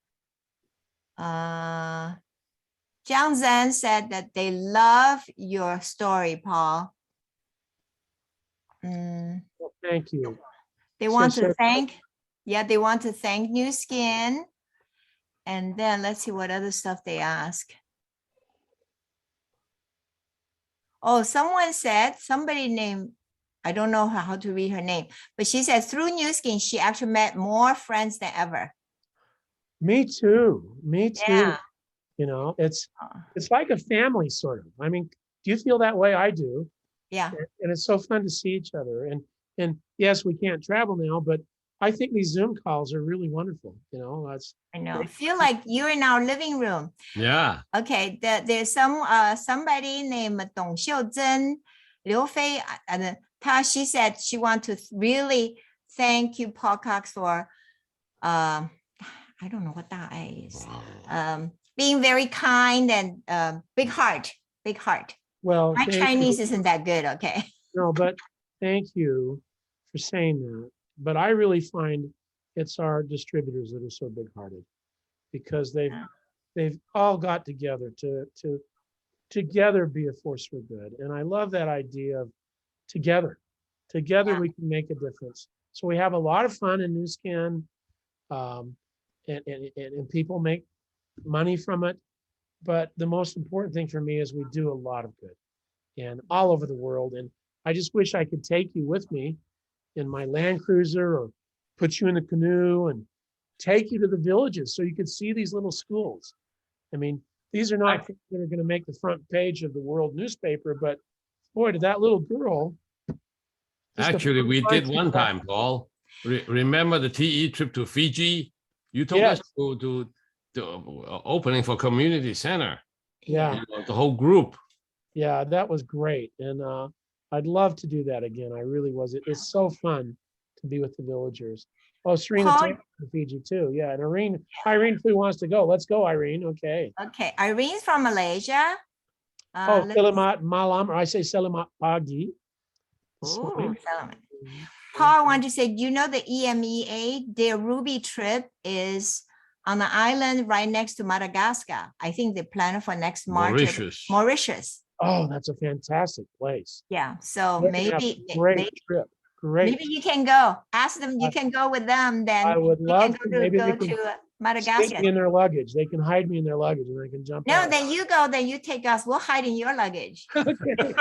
Speaker 2: Jiang Zhan said that they love your story, Paul.
Speaker 3: Well, thank you.
Speaker 2: They want
Speaker 3: So-
Speaker 2: to thank, yeah, they want to thank New Skin. And then let's see what other stuff they ask. Oh, someone said, somebody named, I don't know how to read her name, but she said through New Skin, she actually met more friends than ever.
Speaker 3: Me too. Me too.
Speaker 2: Yeah.
Speaker 3: You know, it's like a family sort of. I mean, do you feel that way? I do.
Speaker 2: Yeah.
Speaker 3: And it's so fun to see each other. And yes, we can't travel now, but I think these Zoom calls are really wonderful. You know, that's
Speaker 2: I know. Feel like you're in our living room.
Speaker 1: Yeah.
Speaker 2: Okay, there's somebody named Dong Xiuzhen, Liu Fei, and she said she want to really thank you, Paul Cox, for I don't know what that is. Being very kind and big heart.
Speaker 3: well.
Speaker 2: My
Speaker 3: thank you.
Speaker 2: Chinese isn't that good, okay?
Speaker 3: No, but thank you for saying that. But I really find it's our distributors that are so big-hearted because they've all got together to together be a force for good. And I love that idea of together
Speaker 2: Yeah.
Speaker 3: we can make a difference. So we have a lot of fun in New Skin, and people make money from it. But the most important thing for me is we do a lot of good and all over the world. And I just wish I could take you with me in my Land Cruiser or put you in the canoe and take you to the villages so you could see these little schools. I mean, these are not things that are going to make the front page of the world newspaper, but boy, did that little girl. just a
Speaker 1: Actually, we
Speaker 3: fun
Speaker 1: did
Speaker 3: to
Speaker 1: one
Speaker 3: track.
Speaker 1: time, Paul. Remember the TE trip to Fiji? You took
Speaker 3: Yes.
Speaker 1: us to opening for community center.
Speaker 3: Yeah,
Speaker 1: You know, the whole group.
Speaker 3: yeah, that was great. And I'd love to do that again. I really was. It's so fun to be with the villagers. Oh, Serena
Speaker 2: Paul-
Speaker 3: takes me to Fiji too. Yeah, and Irene Fu wants to go. Let's go, Irene. Okay.
Speaker 2: Okay, Irene's from Malaysia.
Speaker 3: Oh,
Speaker 2: let's-
Speaker 3: Selamat Malam, or I say Selamat Pagi. this
Speaker 2: Ooh,
Speaker 3: morning.
Speaker 2: Solomon. Paul, I want to say, you know, the EMEA, their Ruby trip is on the island right next to Madagascar. I think they plan for next March. Mauritius.
Speaker 3: Oh, that's a fantastic place.
Speaker 2: Yeah, so
Speaker 3: They're gonna have
Speaker 2: maybe,
Speaker 3: a Great
Speaker 2: maybe,
Speaker 3: trip. Great.
Speaker 2: maybe you can go. Ask them, you
Speaker 3: I-
Speaker 2: can go with them, then
Speaker 3: I would
Speaker 2: you
Speaker 3: love
Speaker 2: can
Speaker 3: to. Maybe
Speaker 2: go
Speaker 3: they
Speaker 2: to
Speaker 3: can stick
Speaker 2: Madagascar.
Speaker 3: me in their luggage. They can hide me in their luggage and I can jump
Speaker 2: No,
Speaker 3: out.
Speaker 2: then you go, then you take us. We'll hide in your luggage.
Speaker 3: Okay.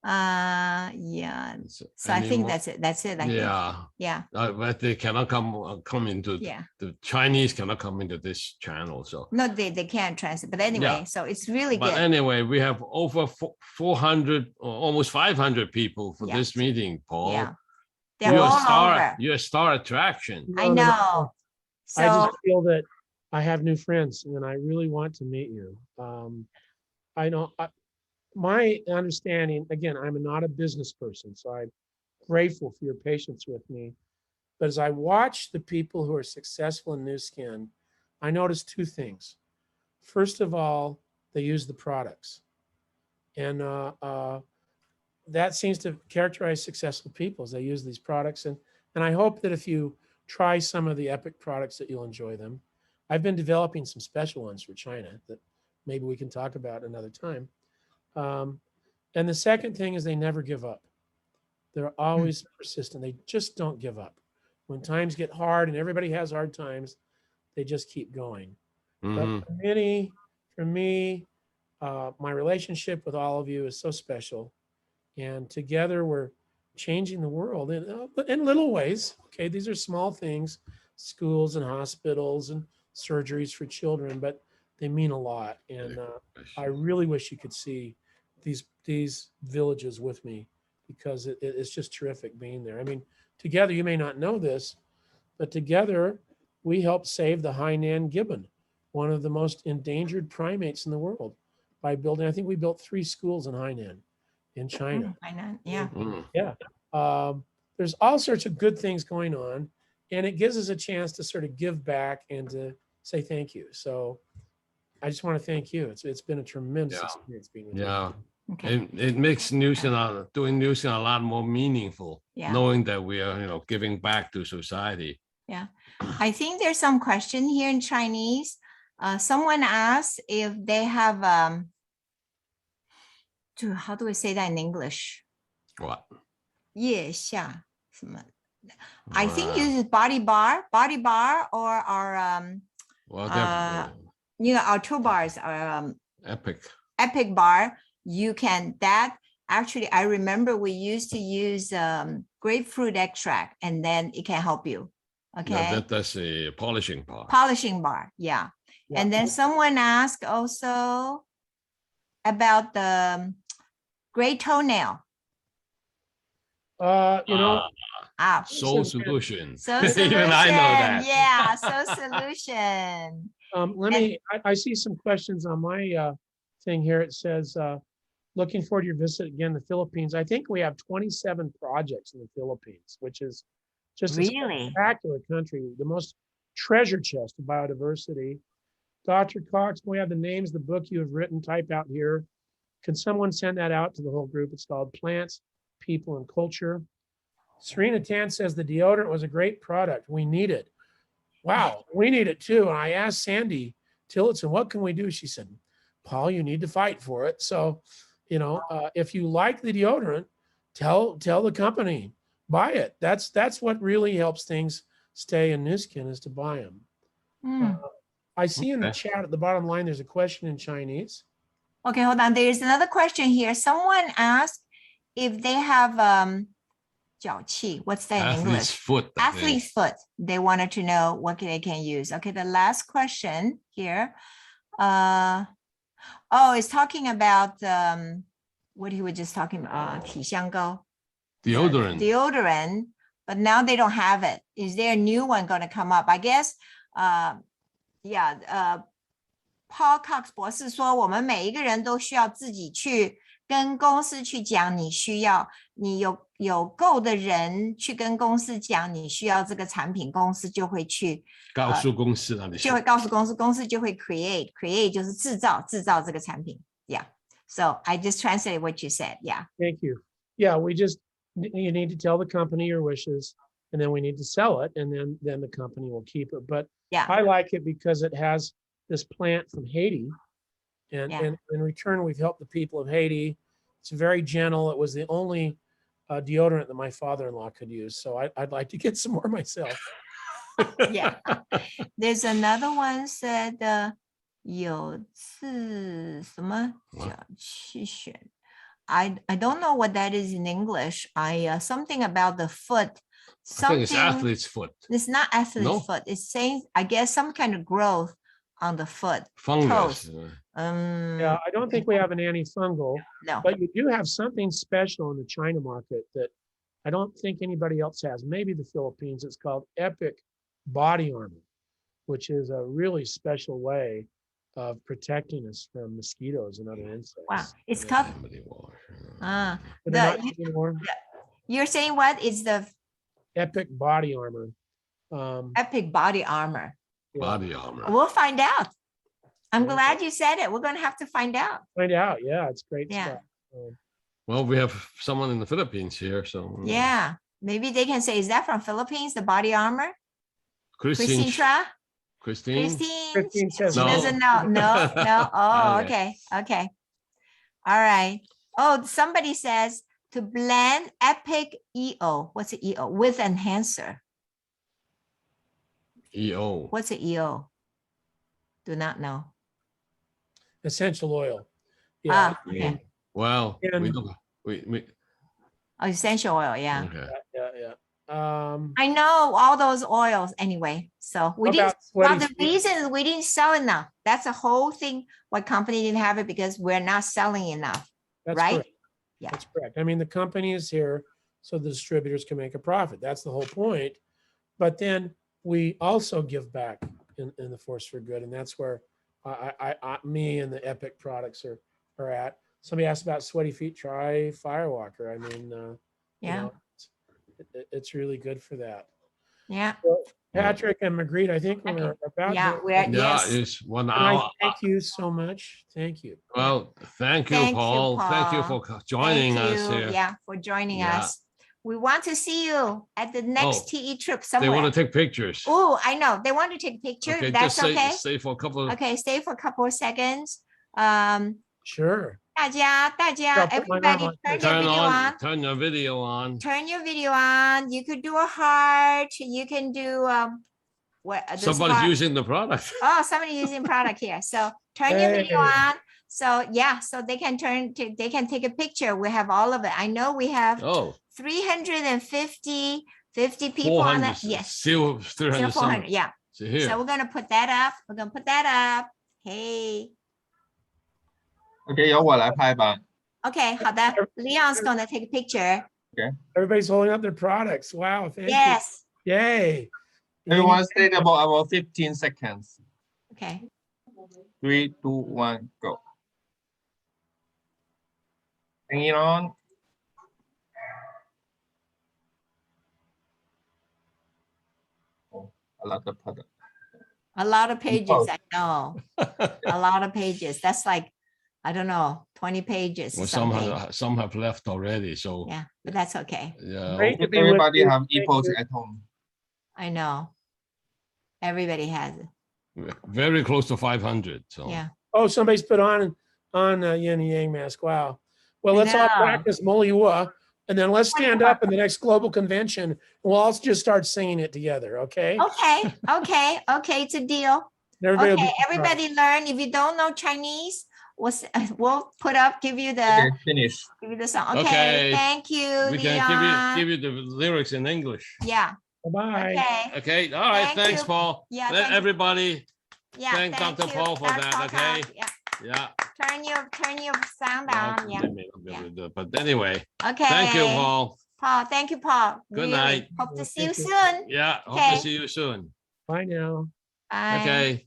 Speaker 2: Yeah. So I think that's it. That's it. I think.
Speaker 1: Yeah,
Speaker 2: Yeah.
Speaker 1: but they cannot come into
Speaker 2: Yeah.
Speaker 1: the Chinese cannot come into this channel. So,
Speaker 2: No, they can't translate. But anyway,
Speaker 1: Yeah.
Speaker 2: so it's really
Speaker 1: but
Speaker 2: good.
Speaker 1: anyway, we have over 400 or almost 500 people for
Speaker 2: Yeah.
Speaker 1: this meeting, Paul.
Speaker 2: Yeah. They're
Speaker 1: You're a
Speaker 2: all
Speaker 1: star.
Speaker 2: over.
Speaker 1: You're a star attraction.
Speaker 2: I
Speaker 3: No, no, no,
Speaker 2: know.
Speaker 3: no. I
Speaker 2: So
Speaker 3: just feel that I have new friends and I really want to meet you. I know my understanding, again, I'm not a business person, so I'm grateful for your patience with me. But as I watch the people who are successful in New Skin, I notice two things. First of all, they use the products. And that seems to characterize successful people as they use these products. And I hope that if you try some of the Epic products that you'll enjoy them. I've been developing some special ones for China that maybe we can talk about another time. And the second thing is they never give up. They're always persistent. They just don't give up. When times get hard and everybody has hard times, they just keep going.
Speaker 1: Mhm.
Speaker 3: But for me, my relationship with all of you is so special. And together we're changing the world in little ways. Okay, these are small things, schools and hospitals and surgeries for children, but they mean a lot. And I really wish you could see these villages with me, because it's just terrific being there. I mean, together, you may not know this, but together we helped save the Hainan gibbon, one of the most endangered primates in the world, by building, I think we built 3 schools in Hainan in China.
Speaker 2: Yeah.
Speaker 1: Mm.
Speaker 3: Yeah. There's all sorts of good things going on, and it gives us a chance to sort of give back and to say thank you. So I just want to thank you. It's been a tremendous
Speaker 1: Yeah.
Speaker 3: experience being with you.
Speaker 1: Yeah.
Speaker 2: Okay.
Speaker 1: It makes doing news a lot more meaningful,
Speaker 2: Yeah.
Speaker 1: knowing that we are, giving back to society.
Speaker 2: Yeah. I think there's some question here in Chinese. Someone asked if they have how do we say that in English?
Speaker 1: What?
Speaker 2: 腋下什么? I think
Speaker 1: Wow.
Speaker 2: use body bar or our
Speaker 1: Well, they're
Speaker 2: our 2 bars are
Speaker 1: epic.
Speaker 2: epic bar. You can actually, I remember we used to use grapefruit extract, and then it can help you. Okay.
Speaker 1: Yeah, that's a polishing part.
Speaker 2: Polishing bar. Yeah.
Speaker 3: Yeah.
Speaker 2: And then someone asked also about the great toenail.
Speaker 1: Soul solution.
Speaker 2: So solution.
Speaker 1: Even I know that.
Speaker 2: Yeah, so solution.
Speaker 3: I see some questions on my thing here. It says, looking forward to your visit again, the Philippines. I think we have 27 projects in the Philippines, which is just a
Speaker 2: Really?
Speaker 3: spectacular country, the most treasure chest of biodiversity. Dr. Cox, we have the names, the book you have written, type out here. Can someone send that out to the whole group? It's called Plants, People, and Culture. Serena Tan says the deodorant was a great product. We need it. Wow, we need it too. And I asked Sandy Tillotson, what can we do? She said, Paul, you need to fight for it. So, if you like the deodorant, tell the company, buy it. That's what really helps things stay in New Skin, is to buy them. I see in the chat at the bottom line, there's a question in Chinese.
Speaker 2: Okay, hold on. There's another question here. Someone asked if they have 脚气. What's that in
Speaker 1: Athlete's
Speaker 2: English?
Speaker 1: foot. I think.
Speaker 2: Athlete's foot. They wanted to know what they can use. Okay, the last question here. It's talking about what he was just talking about. 体香膏. Deodorant, but now they don't have it. Is there a new one going to come up? I guess, Paul Cox 博士说，我们每一个人都需要自己去跟公司去讲，你有够的人去跟公司讲你需要这个产品，公司就会去
Speaker 1: 告诉公司那里
Speaker 2: 就会告诉公司，公司就会 create 就是制造这个产品。Yeah. So I just translate what you said. Yeah.
Speaker 3: Thank you. Yeah, you need to tell the company your wishes, and then we need to sell it, and then the company will keep it. But
Speaker 2: yeah,
Speaker 3: I like it because it has this plant from Haiti, and in return, we've helped the people of Haiti. It's very gentle. It was the only deodorant that my father-in-law could use. So I'd like to get some more myself.
Speaker 2: Yeah. There's another one said 有次什么脚气旋. I don't know what that is in English. Something about the foot.
Speaker 1: I think it's athlete's foot.
Speaker 2: It's not athlete's foot. It's saying, I guess, some kind of growth on the foot.
Speaker 1: Fungus.
Speaker 2: Toes.
Speaker 3: Yeah, I don't think we have an antifungal.
Speaker 2: No.
Speaker 3: But you do have something special in the China market that I don't think anybody else has. Maybe the Philippines. It's called Epic Body Armor, which is a really special way of protecting us from mosquitoes and other insects.
Speaker 2: Wow, it's called. You're saying what is the
Speaker 3: Epic Body Armor?
Speaker 2: Epic Body Armor.
Speaker 1: Body armor.
Speaker 2: We'll find out. I'm glad you said it. We're going to have to find out.
Speaker 3: Yeah, it's great
Speaker 2: stuff.
Speaker 1: Well, we have someone in the Philippines here, so.
Speaker 2: Yeah, maybe they can say, is that from Philippines, the body armor?
Speaker 1: Christine
Speaker 3: says
Speaker 2: she doesn't know. No. Oh, okay. All right. Oh, somebody says to blend Epic EO. What's an EO? With enhancer.
Speaker 1: EO.
Speaker 2: What's an EO? Do not know.
Speaker 3: Essential oil. Yeah.
Speaker 2: Okay.
Speaker 1: Well,
Speaker 3: And,
Speaker 1: we
Speaker 2: Oh, essential oil, yeah.
Speaker 1: Okay.
Speaker 3: Yeah.
Speaker 2: I know all those oils anyway. So we
Speaker 3: How
Speaker 2: didn't,
Speaker 3: about
Speaker 2: well,
Speaker 3: sweaty
Speaker 2: the
Speaker 3: feet?
Speaker 2: reason we didn't sell enough, that's the whole thing. Why company didn't have it, because we're not selling enough,
Speaker 3: That's
Speaker 2: right?
Speaker 3: correct.
Speaker 2: Yeah.
Speaker 3: That's correct. I mean, the company is here so the distributors can make a profit. That's the whole point. But then we also give back in the force for good. And that's where me and the Epic products are at. Somebody asked about sweaty feet, try Firewalker. I mean, you
Speaker 2: Yeah,
Speaker 3: know, it's really good for that.
Speaker 2: yeah,
Speaker 3: Patrick and Magritte, I think
Speaker 2: Okay.
Speaker 3: we're about
Speaker 2: yeah,
Speaker 3: there.
Speaker 2: we're,
Speaker 1: Yeah,
Speaker 2: yes.
Speaker 1: it's 1
Speaker 3: Can I
Speaker 1: hour.
Speaker 3: thank you so much. Thank you.
Speaker 1: Well, thank you,
Speaker 2: Thank you,
Speaker 1: Paul. Thank you
Speaker 2: Paul.
Speaker 1: for joining
Speaker 2: Thank
Speaker 1: us
Speaker 2: you,
Speaker 1: here.
Speaker 2: yeah, for joining
Speaker 1: Yeah.
Speaker 2: us. We want to see you at the next
Speaker 1: Oh,
Speaker 2: TE trip
Speaker 1: They
Speaker 2: somewhere.
Speaker 1: want to take pictures.
Speaker 2: Oh, I know. They want to take a picture.
Speaker 1: Okay,
Speaker 2: That's
Speaker 1: just
Speaker 2: okay.
Speaker 1: stay for a couple of.
Speaker 2: Okay, stay for a couple of seconds.
Speaker 3: Sure.
Speaker 2: 大家
Speaker 3: I'll put mine
Speaker 2: everybody
Speaker 3: on.
Speaker 2: turn your
Speaker 1: Turn
Speaker 2: video on.
Speaker 1: turn your video on.
Speaker 2: Turn your video on. You could do a heart. You can do what this
Speaker 1: Somebody's
Speaker 2: part.
Speaker 1: using the product.
Speaker 2: Oh, somebody using product here. So turn your video
Speaker 3: Hey.
Speaker 2: on. So yeah, so they can they can take a picture. We have all of it. I know we have
Speaker 1: Oh,
Speaker 2: 350 people on
Speaker 1: 400.
Speaker 2: that. Yes.
Speaker 1: Still 300
Speaker 2: 400.
Speaker 1: something.
Speaker 2: Yeah.
Speaker 1: So here.
Speaker 2: So we're gonna put that up. We're gonna put that up. Hey.
Speaker 5: OK，由我来拍吧。
Speaker 2: Okay, 好的。Leon's gonna take a picture.
Speaker 3: Everybody's holding up their products. Wow. Thank
Speaker 2: Yes.
Speaker 3: you. Yay.
Speaker 5: Everyone stay about 15 seconds.
Speaker 2: Okay.
Speaker 5: 3, 2, 1, go. Hang it on. Oh, a lot of product.
Speaker 2: A lot of pages,
Speaker 5: Oh.
Speaker 2: I know. A lot of pages. That's like, I don't know, 20 pages or
Speaker 1: Well,
Speaker 2: something.
Speaker 1: some have left already. So
Speaker 2: Yeah, but that's okay.
Speaker 1: yeah.
Speaker 3: Great to
Speaker 5: Hope
Speaker 3: be with
Speaker 5: everybody
Speaker 3: you.
Speaker 5: have
Speaker 3: Thank
Speaker 5: e-post
Speaker 3: you.
Speaker 5: at home.
Speaker 2: I know. Everybody has it.
Speaker 1: Very close to 500. So
Speaker 2: Yeah.
Speaker 3: Oh, somebody's put on a yin and yang mask. Wow. Well, let's all
Speaker 2: know.
Speaker 3: practice Moliwa, and then let's stand up in the next global convention. And we'll all just start singing it together. Okay.
Speaker 2: Okay, okay, it's a deal.
Speaker 3: And everybody will
Speaker 2: Okay,
Speaker 3: be-
Speaker 2: everybody learn. If you don't know Chinese, we'll put up, give you
Speaker 5: OK,
Speaker 2: the
Speaker 5: finish.
Speaker 2: song. Okay,
Speaker 1: Okay.
Speaker 2: thank you,
Speaker 1: we can
Speaker 2: Leon.
Speaker 1: give you the lyrics in English.
Speaker 2: Yeah,
Speaker 3: Bye-bye.
Speaker 2: okay.
Speaker 1: Okay. All right.
Speaker 2: Thank
Speaker 1: Thanks,
Speaker 2: you.
Speaker 1: Paul.
Speaker 2: Yeah,
Speaker 1: Let
Speaker 2: thank you.
Speaker 1: everybody.
Speaker 2: Yeah,
Speaker 1: Thank Dr.
Speaker 2: you.
Speaker 1: Paul for
Speaker 2: Dr.
Speaker 1: that,
Speaker 2: Paul,
Speaker 1: okay?
Speaker 2: Yeah,
Speaker 1: Yeah.
Speaker 2: turn your sound
Speaker 1: Well,
Speaker 2: on. Yeah.
Speaker 1: I may not be able to do it, but anyway,
Speaker 2: Okay.
Speaker 1: thank you, Paul.
Speaker 2: Paul, thank you, Paul.
Speaker 1: Good
Speaker 2: Really.
Speaker 1: night.
Speaker 2: Hope to see you
Speaker 3: Thank you.
Speaker 2: soon.
Speaker 1: Yeah. Hope
Speaker 2: Okay.
Speaker 1: to see you soon.
Speaker 3: Bye now.
Speaker 2: Bye.
Speaker 1: Okay.